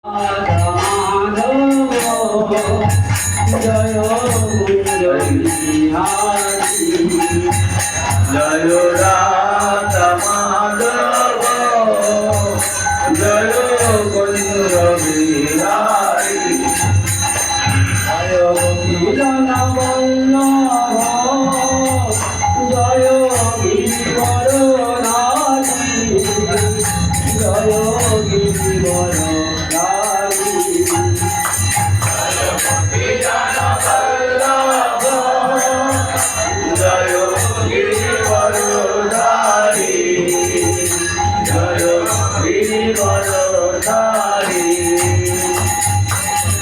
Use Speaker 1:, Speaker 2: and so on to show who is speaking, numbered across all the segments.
Speaker 1: জয় জয় রাধা মাধব জয় কুঞ্জ বিহারী জয় কিরণ বল্লভ জয় গিরিবর নারী জয় গিরিবর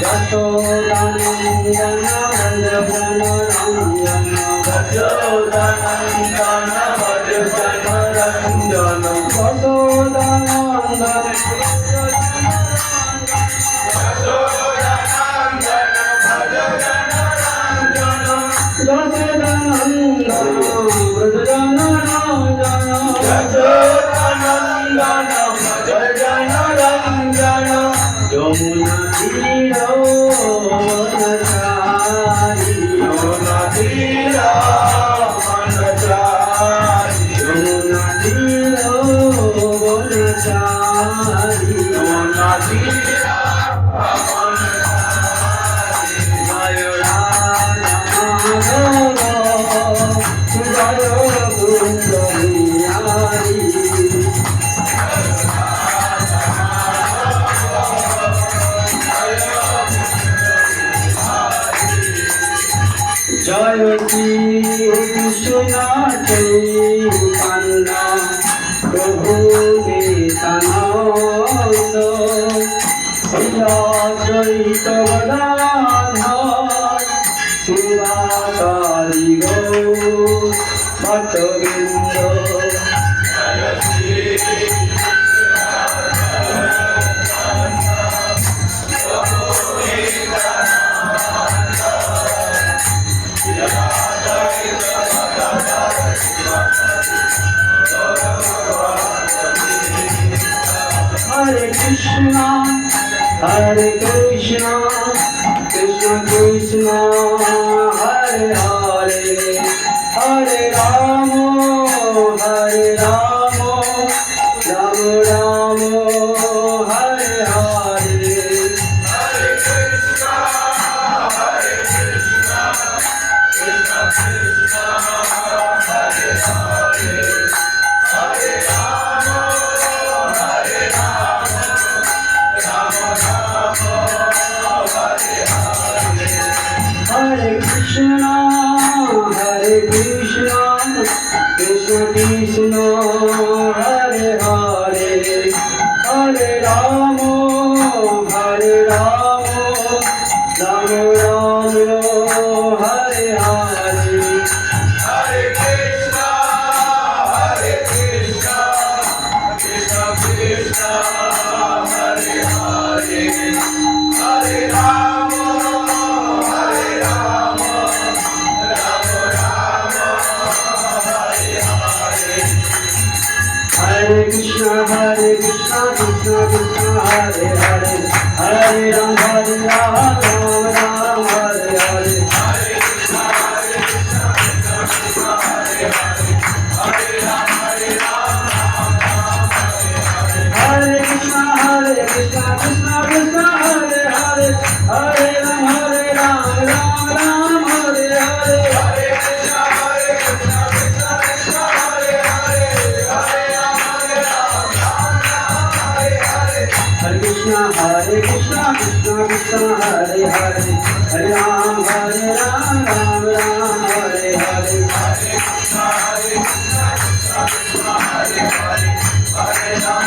Speaker 1: Jyotanandana Bhajana Ranjana Jyotanandana Bhajana Ranjana Vasodanandana Yamuna Tira Manachari Yamuna Tira Manachari Yamuna Tira Manachari Yamuna Tira Manachari Jaya Radha Madhava Jaya Kunja Bihari Jai Krishna Chaitanya Prabhu Nityananda Shri Advaita Gadadhar Sivasari Gaur Bhattavrinda Hare Krishna, Hare Krishna, Krishna Krishna, Hare Hare, Hare Rama, Hare Rama, Rama Rama, Hare Hare. Hare Krishna, Hare Krishna, Krishna Krishna, Hare Hare, Hare Rama. Hare Krishna, Hare Krishna, Krishna Krishna, Hare Hare, Hare Rama, Hare Rama, Rama Rama, Hare Hare. Hare Krishna, Hare Krishna, Krishna Krishna, Hare Hare, Hare Rama. Hare Krishna, Krishna Krishna, Hare Hare, Hare Rama, Rama Rama, Hare Hare. Hare Krishna, Krishna Krishna, Hare Hare, Hare Rama, Hare Krishna, Krishna Krishna, Hare Hare, Hare Rama, Rama Rama, Hare Hare. Hare Krishna, Krishna Krishna, Hare Hare, Hare Rama, Hare Krishna, Krishna Krishna, Hare Hare, Hare Ram, Ram Ram, Hare Hare. Hare Krishna, Krishna Krishna, Hare Hare, Hare Ram,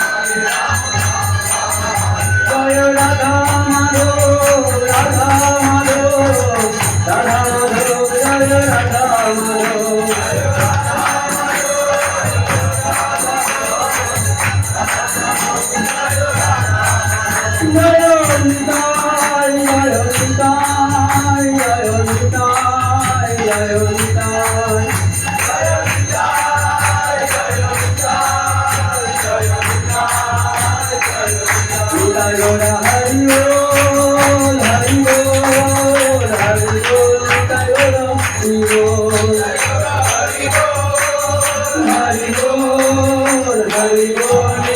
Speaker 1: Jaya Radha Madhava, Radha Madhava, Radha Madhava, Jaya Radha Madhava. Jaya Nitai, Jaya Nitai, Jaya Nitai, Jaya Nitai. Jaya Nitai, Jaya Nitai, Jaya Nitai, Jaya Nitai. Nitai Gaura Hari Hari বল